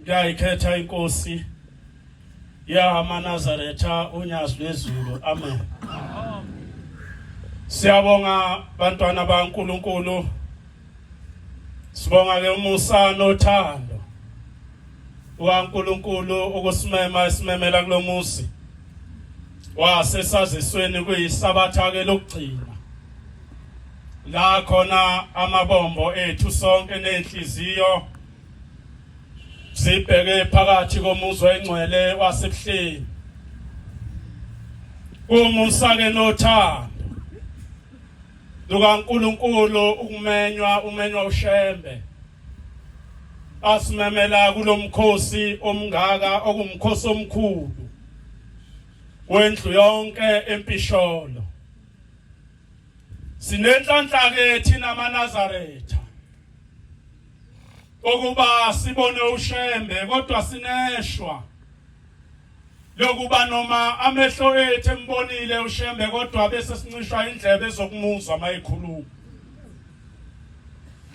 ngiyayikhetha inkosi ya Nazaretha unyazi lwezulu. Amen. Siyabonga bantwana baNkulunkulu. Sibonga ke umusa nothando uNkulunkulu ukusimema isimemela kulomusi. Wasesazisweni kuyisabatha ke lokugcina. La khona amabombo ethu sonke nenhliziyo sibheke phakathi komuzi wengcwele wasebuhleni. Umusa ke nothando lukaNkulunkulu umenywa ushembe. Asimemela kulomkhosi omngaka okumkhosi omkhulu wendlu yonke empisholo. Sinenhlanhla ke thina maNazaretha okuba sibone ushembe kodwa sineshwa lokuba noma amehlo ethu embonile ushembe kodwa bese sincishwa indlebe zokumuzwa mayikhuluma.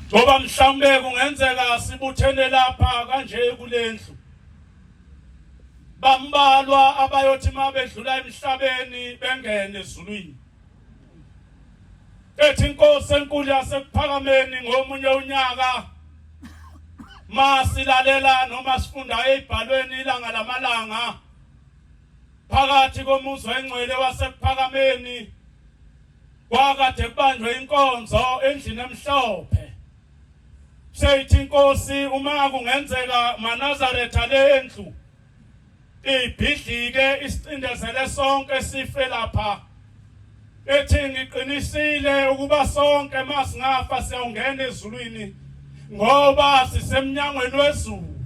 Ngoba mhlawumbe kungenzeka sibuthene lapha kanje kulendlu bambalwa abayothi mabedlula emhlabeni bengene ezulwini. Ethi inkosi enkulu yasekuphakameni ngomunye unyaka masilalela noma sifunda ezibhalweni ilanga lamalanga phakathi komuzi wengcwele wasekuphakameni kwakade kubanjwe inkonzo endlini emhlophe. Seyithi inkosi uma kungenzeka maNazaretha lendlu ibhidlike isicindezele sonke sife lapha. Ethi ngiqinisile ukuba sonke masingafa siyongena ezulwini ngoba sisemnyangweni wezulu.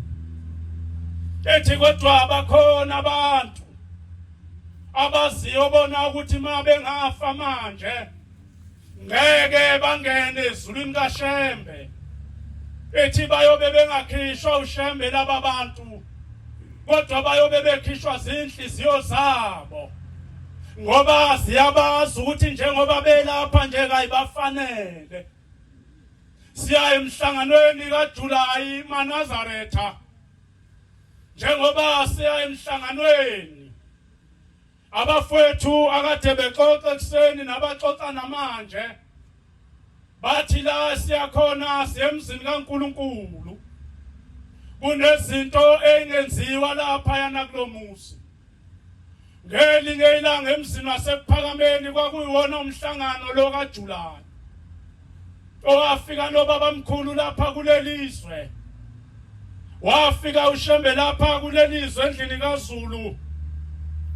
Ethi kodwa bakhona abantu abaziyo bona ukuthi mabe ngafa manje ngeke bangene ezulwini kaShembe. Ethi bayobe bengakhishwa uShembe laba bantu kodwa bayobe bekhishwa zinhliziyo zabo ngoba siyabazi ukuthi njengoba belapha nje kayibafanele. Siya emhlanganweni kaJulayi maNazaretha njengoba siya emhlanganweni abafowethu akade bexoxa ekseni nabaxoxa namanje bathi la siyakhona siyemzini kaNkulunkulu kunezinto engenziwa lapha yana kulomuzi. Ngelinye ilanga emzini wasekuphakameni kwakuyiwona umhlangano lo kaJulayi owafika nobaba mkhulu lapha kulelizwe. Wafika uShembe lapha kulelizwe endlini kaZulu.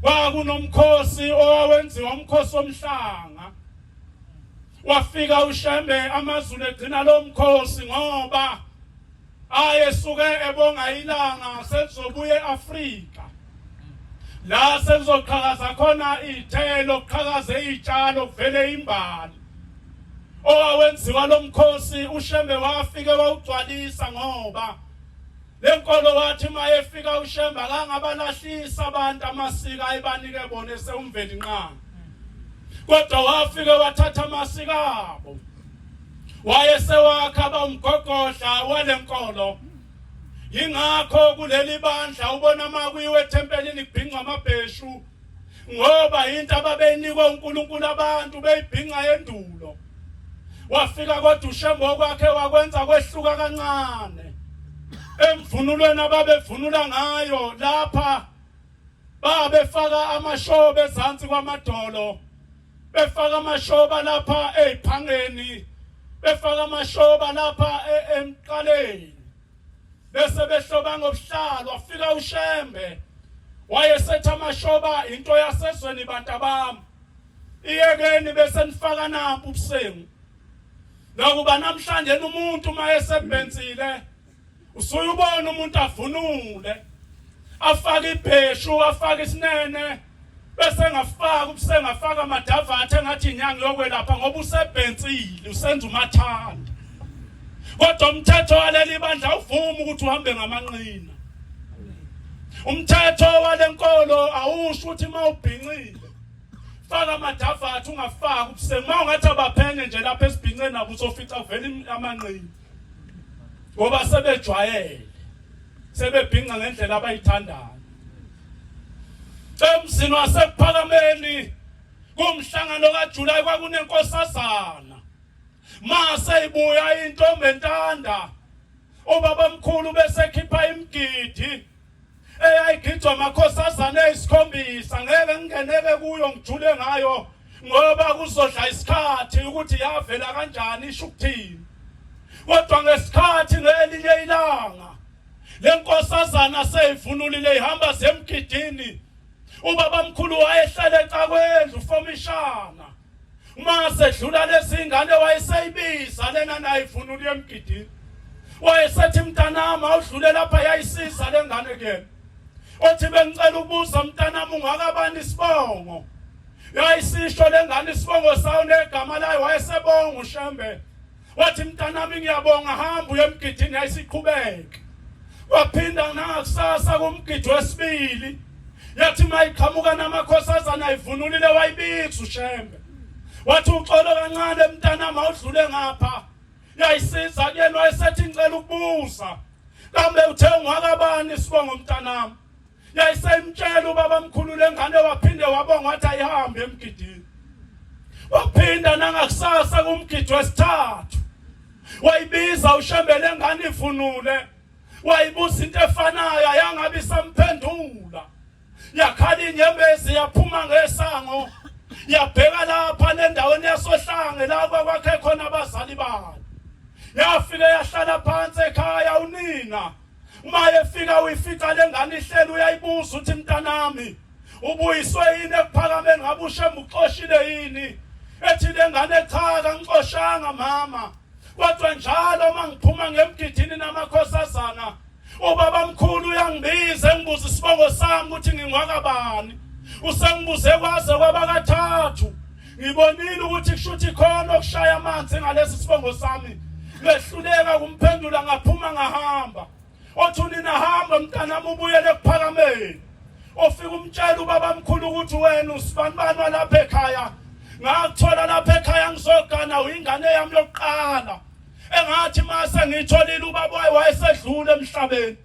Kwakunomkhosi owawenziwa umkhosi omhlanga. Wafika uShembe amaZulu egcina lo mkhosi ngoba ayesuke ebonga ilanga selizobuye eAfrika. La selizoqhakaza khona ithelo kuqhakaze izitshalo kuvele imbali. Owawenziwa lo mkhosi uShembe wafike wawugcwalisa ngoba lenkolo wathi mayefika uShembe akangabalahlisa abantu amasika ayibanike bona esewumveli nqanga. Kodwa wafike wathatha amasika abo wayesewakha bamgogodla walenkolo. Ingakho kuleli bandla ubona makuyiwe etempelini kubhinqa amabheshu ngoba into ababeyinikwe uNkulunkulu abantu beyibhinqa endulo. Wafika kodwa uShembe okwakhe wakwenza kwehluka kancane emvunulweni ababevunula ngayo lapha. Babefaka amashoba ezansi kwamadolo, befaka amashoba lapha eziphangeni, befaka amashoba lapha emqaleni, bese behloba ngobuhlalo. Wafika uShembe wayesetha amashoba into yasezweni bantu bami iyekeni bese nifaka nampu ubusengu. Nakuba namhlanje umuntu mayesebenzile usuyubona umuntu avunule afaka ibheshu afaka isinene bese ngafaka ubusengu afaka amadavathe ngathi inyanga yokwelapha ngoba usebenzile usenza umathanda. Kodwa umthetho waleli bandla uvuma ukuthi uhambe ngamanqina. Umthetho walenkolo awusho ukuthi mawubhinqile faka amadavathe ungafaka ubusengu. Mawungathi abaphenge nje lapha esibhinceni nabo uzofica uvela amanqina ngoba sebejwayele sebebhinqa ngendlela abayithandayo. Emzini wasePhakameni kumhlangano kaJulayi kwakunenkosazana. Mase ibuya intombi entanda. Ubabamkhulu besekhipha imgidi. Eyayigidwa amakhosazana esikhombisa ngeke ngingeneke kuyo ngijule ngayo ngoba kuzodla isikhathi ukuthi yavela kanjani isho ukuthini. Kodwa ngesikhathi ngelinye ilanga lenkosazana seyivunulile ihamba zemgidini. Ubabamkhulu wayehlala ecakwendlu ufomishana. Uma sedlula lesingane wayeseyibiza lena nayivunule emgidini. Wayesethi mntanami awudlule lapha yayisiza lengane ke. Othi bengicela ukubuza mntanami ungakabani isibongo. Yayisisho lengane isibongo sayo negama layo wayesebonga uShembe. Wathi mntanami ngiyabonga hamba uye emgidini yayisiqhubeka. Waphinda nangakusasa kumgidi wesibili. Yathi mayiqhamuka namakhosazana ayivunulile wayibiza uShembe. Wathi uxolo kancane mntanami awudlule ngapha. Yayisiza kuyena wayesethi ngicela ukubuza. Kambe uthe ungakabani isibongo mntanami. Yayisayimtshela ubabamkhulu lengane waphinde wabonga wathi ayihambe emgidini. Waphinda nangakusasa kumgidi wesithathu. Wayibiza uShembe lengane ivunule. Wayibuza into efanayo yangabe isamphendula. Yakhala inyembezi yaphuma ngesango. Yabheka lapha nendaweni yasohlange la kwakhe khona abazali bayo. Yafike yahlala phansi ekhaya unina. Uma efika uyifica lengane ihleli uyayibuza uthi mntanami ubuyiswe yini ePhakameni ngabe uShembe uxoshile yini? Ethi lengane cha ngixoshanga mama. Kodwa njalo mangiphuma ngemgidini namakhosazana ubabamkhulu uyangibiza engibuza isibongo sami ukuthi ngingwakabani. Usengibuze kwaze kwabakathathu. Ngibonile ukuthi kushuthi khona okushaya amanzi ngalesi sibongo sami. Ngehluleka kumphendula ngaphuma ngahamba. Othi nina hamba mntanami ubuyele ePhakameni. Ofika umtshela ubabamkhulu ukuthi wena usibani walapha ekhaya. Ngakuthola lapha ekhaya ngizogana uyingane yami yokuqala. Engathi mase ngitholile ubaba wayesedlule emhlabeni.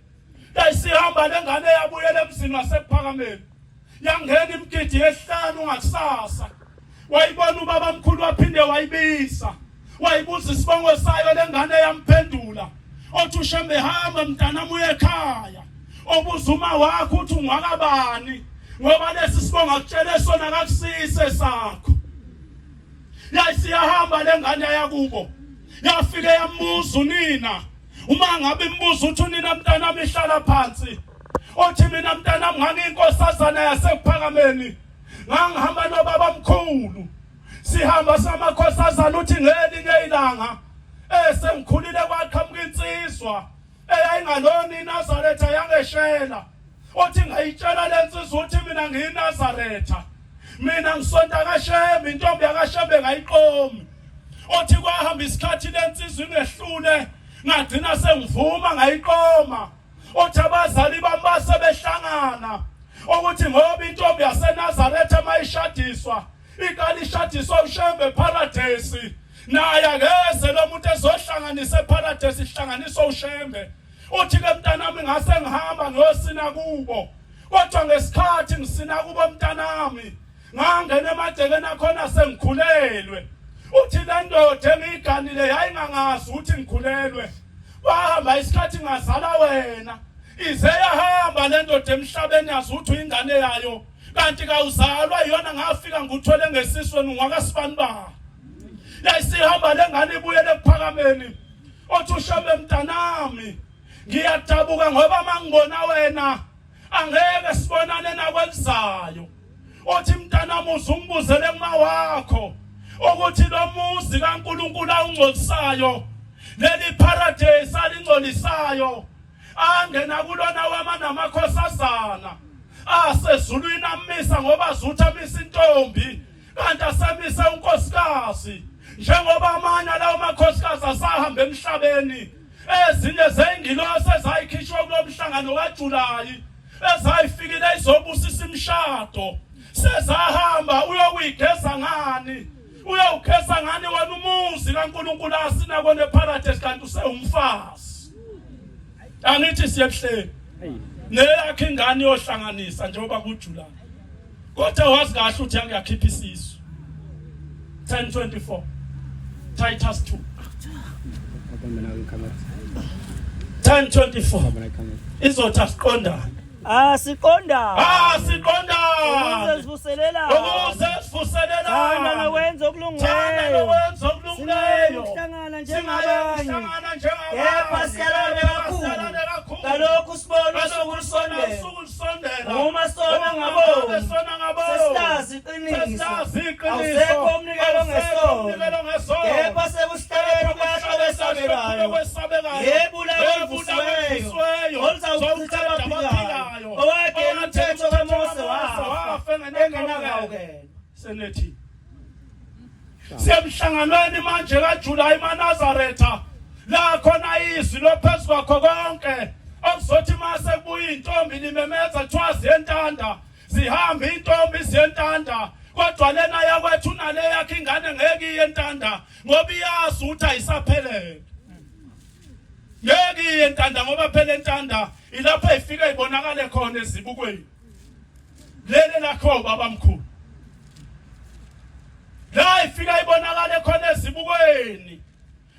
Yayisihamba lengane yabuyela emzini wasePhakameni. Yangena imgidi yesihlanu ngakusasa. Wayibona ubabamkhulu waphinde wayibiza. Wayibuza isibongo sayo lengane yamphendula. Othi uShembe hamba mntanami uye ekhaya. Obuza uma wakho uthi ungwakabani ngoba lesi sibongo akutshele sona kakusise sakho. Yayisiyahamba lengane yakubo. Yafike yambuza unina. Uma ngabe imbuza uthi unina mntanami ihlala phansi. Othi mina mntanami ngangiyinkosazana yasePhakameni. Ngangihamba nobabamkhulu. Sihamba samakhosazana uthi ngelinye ilanga sengikhulile kwaqhamuka insizwa eyayingalona iNazaretha yangeshela. Othi ngayitshela lensizwa ukuthi mina ngiyiNazaretha. Mina ngisonta kaShembe intombi yakaShembe ngayiqomi. Othi kwahamba isikhathi lensizwa ingehlule ngagcina sengivuma ngayiqoma. Othi abazali bami base behlangana ukuthi ngoba intombi yaseNazaretha mayishadiswa ikali ishadiswa uShembe eParadise. Naye akeze lo muntu ezohlanganisa eParadise ihlanganiswa uShembe. Uthi ke mntanami ngase ngihamba ngiyosina kubo. Kodwa ngesikhathi ngisina kubo mntanami ngangena emagcekeni akhona sengikhulelwe. Uthi le ndoda engiyiganile yayingangazi ukuthi ngikhulelwe. Wahamba isikhathi ngazala wena. Ize yahamba le ndoda emhlabeni yazi ukuthi uyingane yayo. Kanti kawuzalwa yona ngafika nguthole ngesisweni ngwakasibani ba. Yayisihamba lengane ibuyele ePhakameni. Othi uShembe mntanami ngiyadabuka ngoba mangibona wena angeke sibonane nakwenzayo. Othi mntanami uzumbuzele kuma wakho ukuthi lo muzi kaNkuluNkulu awungcolisayo leli Paradise alingcolisayo angena kulona wama namakhosazana asezulwini amisa ngoba azutha amisa intombi kanti asamisa unkosikazi njengoba amanye lawo makhosikazi asahamba emhlabeni. Ezinye zeyingilosi ezayikhishwa kulomhlangano kaJulayi ezayifikile izobusisa imshado sezahamba uyokuyigeza ngani. Uyawugeza ngani wena umuzi kaNkuluNkulu asina kone Paradise kanti usewumfazi. Angithi siyehleli neyakhe ingane yohlanganisa njengoba kuJuly kodwa wazi kahle ukuthi angiyakhipha isisu 10:24 Titus 2 10:24 izothi asiqondana siqonda siqondana ukuzivuselela thanda nokwenza okulungileyo ukuhlangana njengabanye kepha siyalane kakhulu kalokhu sibona sokulisondela uma sona ngabo sesilazi iqiniso awusekho umnikelo ngesono kepha sekusihleleni kwahlobesabekayo yebula oluvusweyo oluzawuchitha abaphilayo owakela umthetho kaMose wafa engenakawukela senethi siyemhlanganweni manje kaJuly eNazaretha la khona izwi lophezu kwakho konke okuzothi mase kubuya intombi limemeza thwazi yentanda zihamba intombi ziyentanda kodwa lena yakwethu nale yakhe ingane ngeke iyentanda ngoba iyazi ukuthi ayisaphelele ngeke iyentanda ngoba phela entanda ilapha ifika ibonakale khona ezibukweni lele lakho babamkhulu la ifika ibonakale khona ezibukweni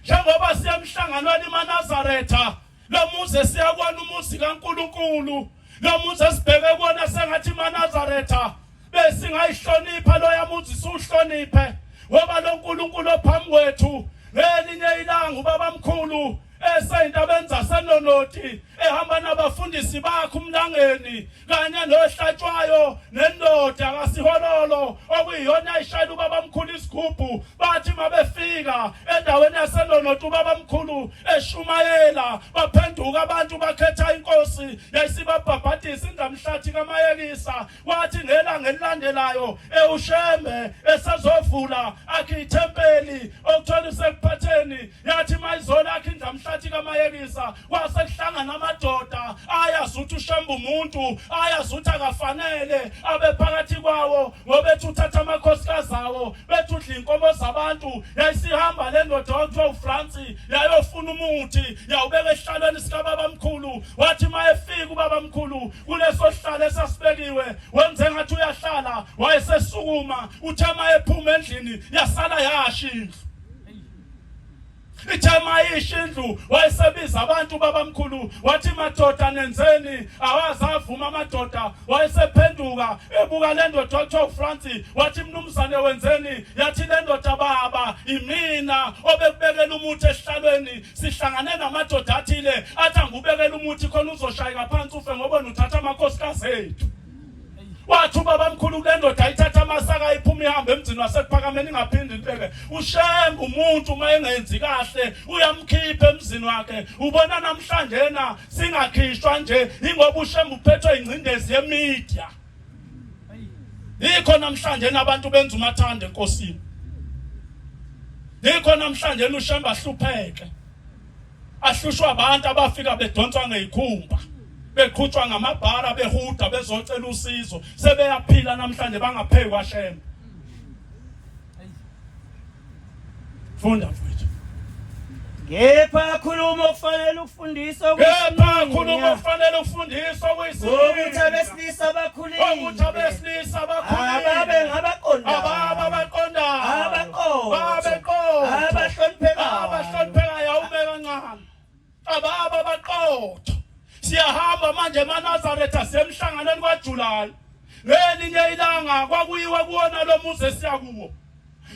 njengoba siyemhlanganweni eNazaretha lo muze siyakona umuzi kaNkulunkulu lo muze sibheke kuona sengathi eNazaretha besingayihlonipha lo yamuzi suhloniphe ngoba lo nkulunkulu ophambi kwethu ngelinye ilanga ubabamkhulu esayindaba zasenonoti ehamba nabafundisi bakhe umlangeni kanye nohlatshwayo nendoda kasihololo okuyiyona ishayela ubabamkhulu isigubhu bathi mabefika endaweni yasenonoti ubabamkhulu eshumayela baphenduka abantu bakhetha inkosi yayisibabhabhadisa indamhlathi kaMayekisa wathi ngelanga elilandelayo eUshembe esezovula akhe ithempeli okuthola sekuphatheni yathi mayizola akhe indamhlathi kaMayekisa wasekuhlangana amadoda ayazi ukuthi uShembe umuntu ayazi ukuthi akafanele abe phakathi kwawo ngoba ethi uthatha amakhosikazi awo bethi udla inkomo zabantu yayisihamba le ndoda okuthiwa uFranci yayofuna umuthi yawubeka esihlalweni sikababamkhulu wathi mayefika ubabamkhulu kuleso sihlalo esasibekiwe wenze ngathi uyahlala wayesesukuma uthe mayephuma endlini yasala yasha indlu ithema ishindlu wayesebiza abantu babamkhulu wathi madoda nenzeni awazavuma amadoda wayesephenduka ebuka le ndoda okuthiwa uFranci wathi mnumzane wenzeni yathi le ndoda baba imina obekubekela umuthi esihlalweni sihlangane namadoda athile athi angubekela umuthi khona uzoshayeka phansi ufe ngoba uthatha amakhosikazi ethu wathi ubabamkhulu kule ndoda ayithatha amasaka iphuma ihambe emzini wasekuphakameni ingaphindi libeke uShembe umuntu uma engenzi kahle uyamkhipha emzini wakhe ubona namhlanje na singakhishwa nje ingoba uShembe uphethwe ingcindezi yemedia yikho namhlanje nabantu benza umathanda enkosini yikho namhlanje uShembe ahlupheke ahlushwa abantu abafika bedonswa ngeyikhumba beqhutshwa ngamabhara behuda bezocela usizo sebeyaphila namhlanje bangapheki kwaShembe funda mfowethu kepha khuluma okufanele ukufundiswa ukuthi abesilisa bakhulile ababe ngabaqonda abahloniphekayo awube kancane ababa baqotho siyahamba manje eNazaretha semhlanganweni kaJuly ngelinye ilanga kwakuyiwa kuona lo muze siyakuwo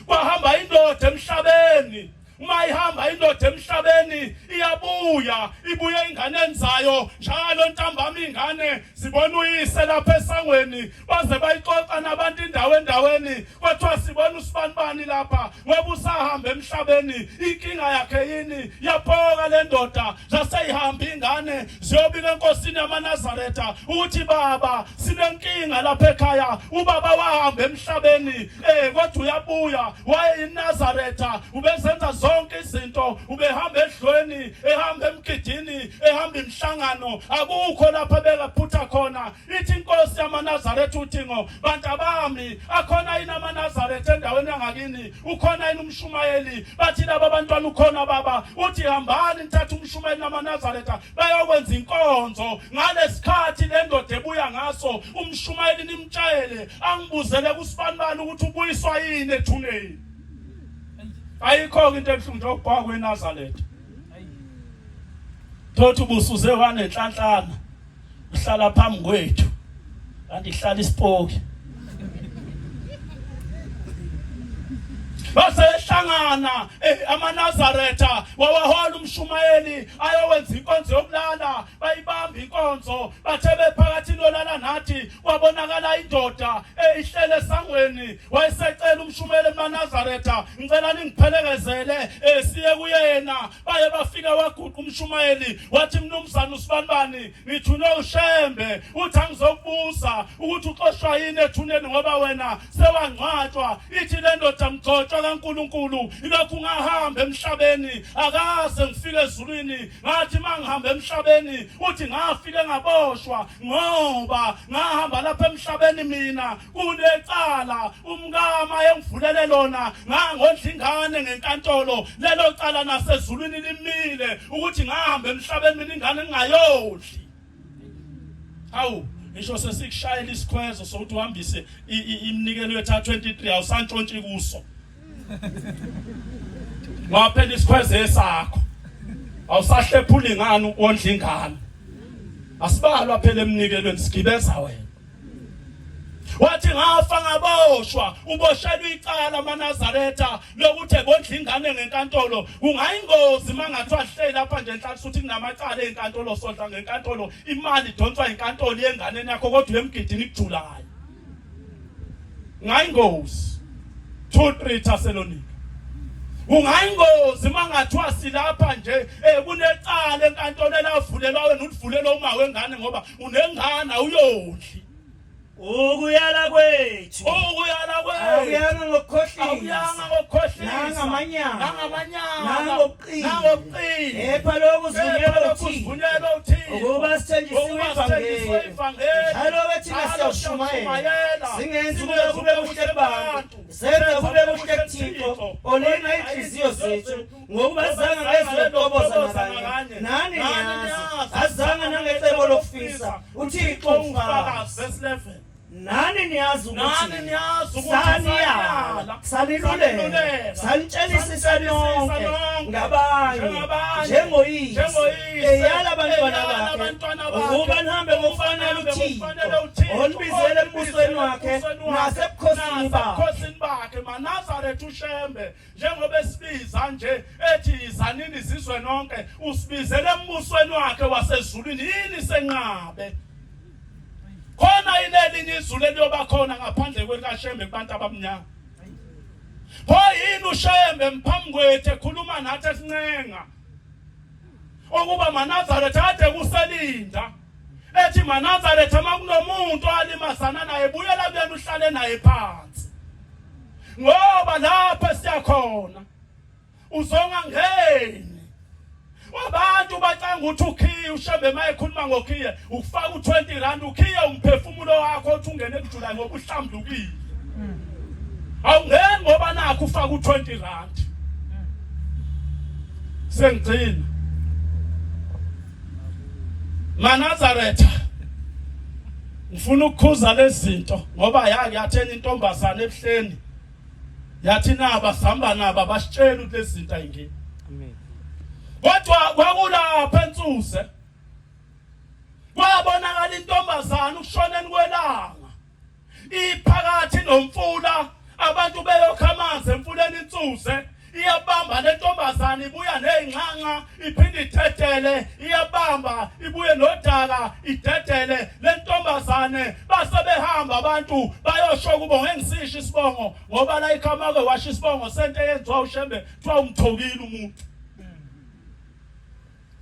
kwahamba indoda emhlabeni uma ihamba indoda emhlabeni iyabuya ibuye ingane zayo njalo ntambama ingane sibona uyise lapha esangweni baze bayixoxa nabantu endaweni kwathiwa sibona usibanibani lapha ngoba usahamba emhlabeni inkinga yakhe yini yaphoka le ndoda zaseyihamba ingane ziyobika enkosini yamaNazaretha ukuthi baba sinenkinga lapha ekhaya ubaba wahamba emhlabeni kodwa uyabuya waye eNazaretha ubezenza zonke izinto ubehamba edlweni ehamba emgidini ehamba imhlangano akukho lapha bekaphutha khona ithi inkosi yamaNazaretha uthi ngo bantu abami akhona yini amaNazaretha endaweni yangakini ukhona yini umshumayeli bathi laba abantwana ukhona baba uthi hambani nithatha umshumayeli namaNazaretha bayokwenza inkonzo ngalesikhathi le ndoda ebuya ngaso umshumayeli nimtshele angibuzele kusibanibani ukuthi ubuyiswa yini ethuneni ayikho into ebuhlungu nje ukubhaka kweNazaretha thothi ubusuze wanenhlanhlana uhlala phambi kwethu kanti ihlala isipoki basehlangana amaNazaretha wawahola umshumayeli ayowenza inkonzo yokulala bayibamba inkonzo bathe bephakathi nolala nathi kwabonakala indoda ihlele esangweni wayesecela umshumayeli eMaNazaretha ngicela ningiphelekezele siye kuyena baye bafika waguqa umshumayeli wathi mnumzana usibanibani ngithunywe uShembe uthi angizokubuza ukuthi uxoshwa yini ethuneni ngoba wena sewangcwatshwa ithi le ndoda mgcotshwa kaNkulunkulu ilokhu ngahamba emhlabeni akaze ngifike ezulwini ngathi mangihamba emhlabeni uthi ngafike ngaboshwa ngoba ngahamba lapha emhlabeni mina kunecala umkama engivulele lona ngangodla ingane ngenkantolo lelo cala nasezulwini limile ukuthi ngahamba emhlabeni mina ingane ngingayodli hawu ngisho sesikushayela isikhwezo sokuthi uhambise iminikelo yethu 23 awusantshontshi kuso waphela isikhweze esakho awusahlephula ingane ukondla ingane asibalwa phela emnikelweni sigibeza wena wathi ngafa ngaboshwa uboshelwe icala amaNazaretha lokuthi ebondla ingane ngenkantolo kungayingozi mangathiwa hleli lapha nje enhlanhla ukuthi kunamacala enkantolo sondla ngenkantolo imali idonswa inkantolo yenganeni yakho kodwa uyemgidini ikujulayo ngayingozi 2-3 Thessalonica ungayingozi mangathiwa silapha nje kunecala enkantolo elavulelwa wena uthivulelwa uma wengane ngoba unengane awuyondli ukuyala kwethu awuyanga ngokukhohlisa nangamanyanga nangobuqili epha lokuzivunyelwa uThixo ukuba sithenjisiwe ivangeli njalo thina siyashumayela singenzi kube kuhle kubantu senze kube kuhle kuThixo olenga inhliziyo zethu ngokuba zanga ngezokutoboza nani niyazi azanga nangecebo lokufisa uThixo ufakazi verse 11 nani niyazi ukuthi saniluleka sanitshelisisa nonke ngabanye njengoyise eyala abantwana bakhe ukuba nihambe ngokufanele uThixo olibizele embusweni wakhe nasebukhosini bakhe maNazaretha uShembe njengoba esibiza nje ethi izanini izizwe nonke usibizele embusweni wakhe wasezulwini yini senqabe khona inelinye izulu eliyoba khona ngaphandle kwekaShembe kubantu abamnyama pho yini uShembe mphambi kwethu ekhuluma nathi esincenga ukuba maNazaretha ade kuselinda ethi maNazaretha makunomuntu alimazana naye buyela kuyena uhlale naye phansi ngoba lapha siyakhona uzonga ngeni wabantu bacanga ukuthi ukhiye uShembe mayekhuluma ngokhiye ukufaka u20 ukhiye umphefumulo wakho uthi ungene kujulayo ngoba uhlambulukile awungeni ngoba nakho ufaka u20 sengcina maNazaretha ngifuna ukukhuza lezi zinto ngoba yathena intombazana ebuhleni yathi naba sihamba naba basitshela ukuthi lezi zinto ayingeni kodwa kwakulapha ensuze kwabonakala intombazana ukushoneni kwelanga iphakathi nomfula abantu beyokha amanzi emfuleni insuze iyabamba le ntombazana ibuya nezinqanqa iphinde ithethele iyabamba ibuye nodaka idedele le ntombazane basebehamba abantu bayosho kubo ngengisisho isibongo ngoba la ikhamake washo isibongo sento eyenziwa uShembe kuthiwa umthokile umuntu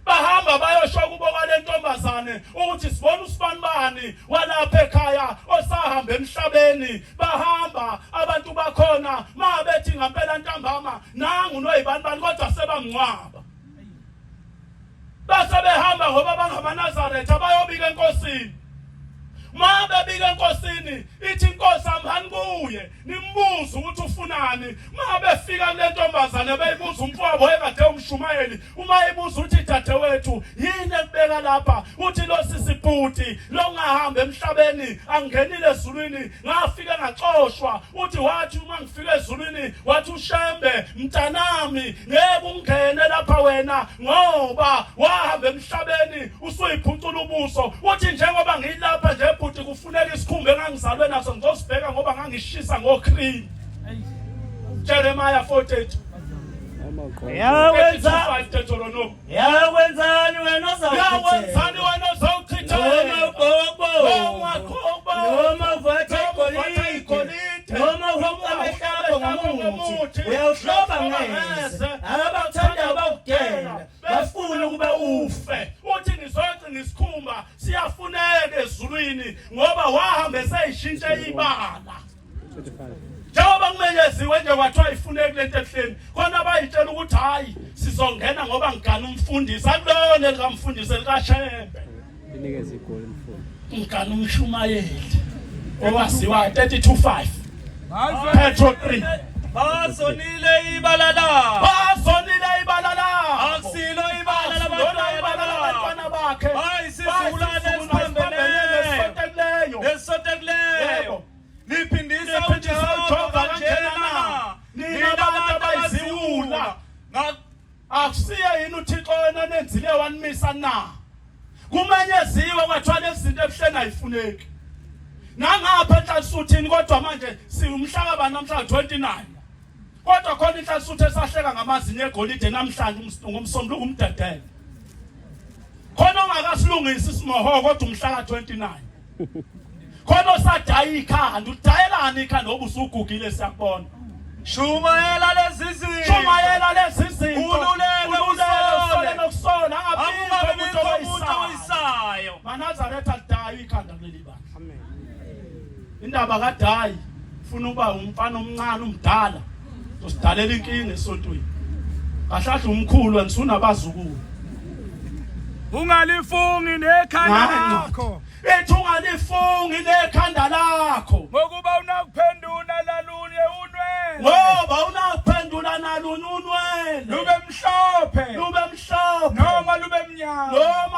bahamba bayosho kubo kwale ntombazane ukuthi sibona usibanibani walapha ekhaya osahamba emhlabeni bahamba abantu bakhona mabethi ngempela ntambama nangu noyibanibani kodwa sebamngcwaba base behamba ngoba bangamaNazaretha bayobika enkosini mabe bika enkosini ithi inkosi ambani kuye nimbuze ukuthi ufunani mabe fika kule ntombazane beyibuza umfowabo ekade umshumayeli uma ibuza uthi dadewethu yini ekubeka lapha uthi lo sisibhuti lo ngahamba emhlabeni angenile ezulwini ngafika ngaxoshwa uthi wathi uma ngifika ezulwini wathi uShembe mntanami ngeke ungene lapha wena ngoba wahamba emhlabeni usuyiphucula ubuso uthi njengoba ngilapha nje bhuti kufuneka isikhumbe engangizalwe naso ngizosibheka ngoba ngangishisa ngocream Jeremiah 48 Yawenzani wena ozawuchitha noma vathe igolide noma uhamba ehlaba ngomuthi uyawuhloba ngeze abakuthanda abakudela bafuna ukuba ufe uthi ngizothi ngisikhumba siyafuneka ezulwini ngoba wahamba eseyishintshe ibala njengoba kumenyeziwe nje kwathiwa ifuneki lento ehleni khona bayitshela ukuthi hayi sizongena ngoba ngigana umfundisi akulona likamfundisi likaShembe inikeza igoli mfundi ngigana umshumayeli owaziwa 32:5 Petro 3 bazonile ibala la akusilo ibala labantwana bakhe hayi sizukulwane esiphambeleyo lesotekleyo liphindisa uJehova kanjena nina abantu abayiziwula akusiye yini uThixo wena nenzile wanimisa na kumenyeziwe kwathiwa lezinto ebuhleni ayifuneki nangapha enhlansuthini kodwa manje siumhlaka namhla 29 kodwa khona inhlansuthi esahleka ngamazinyo egolide namhlanje ngomsombuluko umdedele khona ongakasilungisi isimoho kodwa umhlaka 29 khona osadaya ikhanda udayelani ikhanda ngoba usugugile siyakubona shumayela lezi zinto ululeke usole nokusola angaphinde umuntu oyisayo maNazaretha lidaya ikhanda kuleli bandla amen indaba kadayi ufuna uba umfana omncane umdala usidalela inkinga esontweni kahlahla umkhulu angisunabazukulu ungalifungi nekhanda lakho ethi ungalifungi nekhanda lakho ngokuba unakuphendula lalunye unwele ngoba unakuphendula nalunye unwele lube mhlophe noma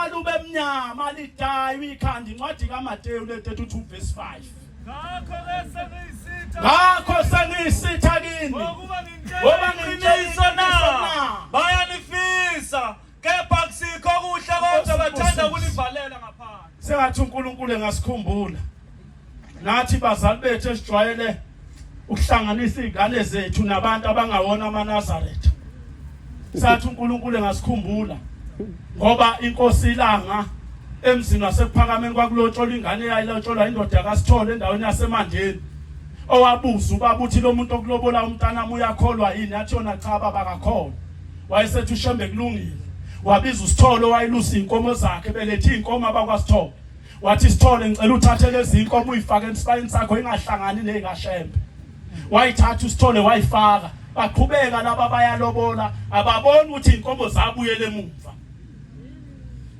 lube mnyama lidaywe ikhanda incwadi kaMateyu le 32:5 ngakho sengiyisitha kini ngoba ngiqiniso na bayanifisa kepha kusikho kuhle kodwa bathanda ukulivalela ngaphandle sengathi uNkulunkulu engasikhumbula nathi bazali bethu esijwayele ukuhlanganisa izingane zethu nabantu abangawona amaNazaretha sathi uNkulunkulu engasikhumbula ngoba inkosi ilanga emzini wasephakameni kwakulotsholwa ingane eyayilotsholwa indoda kaSithole endaweni yaseMandeni owabuza ubaba uthi lo muntu okulobola umntanami uyakholwa yini athi yona cha baba akakholwa wayesethi uShembe kulungile wabiza uSithole wayilusa inkomo zakhe belethe inkomo abakwaSithole wathi Sithole ngicela uthathe lezi inkomo uyifake esibayeni sakho ingahlangani nezikaShembe wayithatha uSithole wayifaka baqhubeka laba bayalobola ababona ukuthi inkomo zabuyele emuva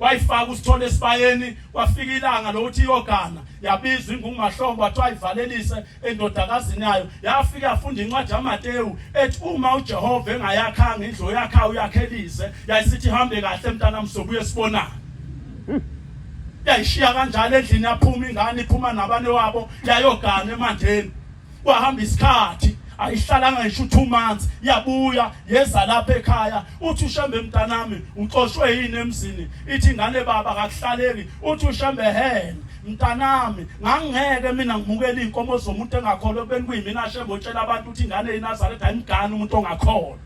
wayifaka uSithole esibayeni wafika ilanga lokuthi iyogana yabizwa ingumahlombe wathi ayivalelise endodakazini yayo yafika yafunda incwadi yaMateyu ethi uma uJehova engayakhanga indlu yakhe uyakhelise yayisithi hambe kahle mntanami sobuye sibonana yayishiya kanjalo endlini yaphuma ingane iphuma nabane wabo yayogana eMandeni wahamba isikhathi ayihlalanga ngisho 2 months yabuya yeza lapha ekhaya uthi uShembe mntanami uxoshwe yini emzini ithi ingane baba akakuhlaleki uthi uShembe mntanami ngangeke mina ngimukela inkomo zomuntu engakholwa beni kuyimina Shembe otshela abantu ukuthi ingane eNazaretha ayimgani umuntu ongakholwa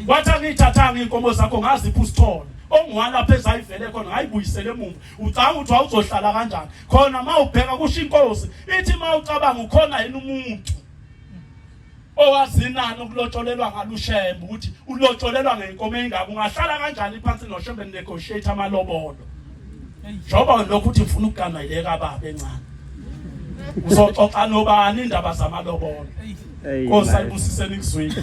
wathi angithathanga inkomo zakho ngazipha uSithole ongwalapha ezayivele khona ngayibuyisele emuva ucanga ukuthi awuzohlala kanjani khona mawubheka kusho inkosi ithi mawucabanga ukhona yini umuntu owazinana ukulotsholelwa ngaluShembe ukuthi ulotsholelwa ngenkomo engaka ungahlala kanjani phansi noShembe negotiate amalobolo njoba lokhu uthi ufuna ukuganayeleka baba encane uzoxoxa nobani indaba zamalobolo Nkosi ayibusiseni kuzwini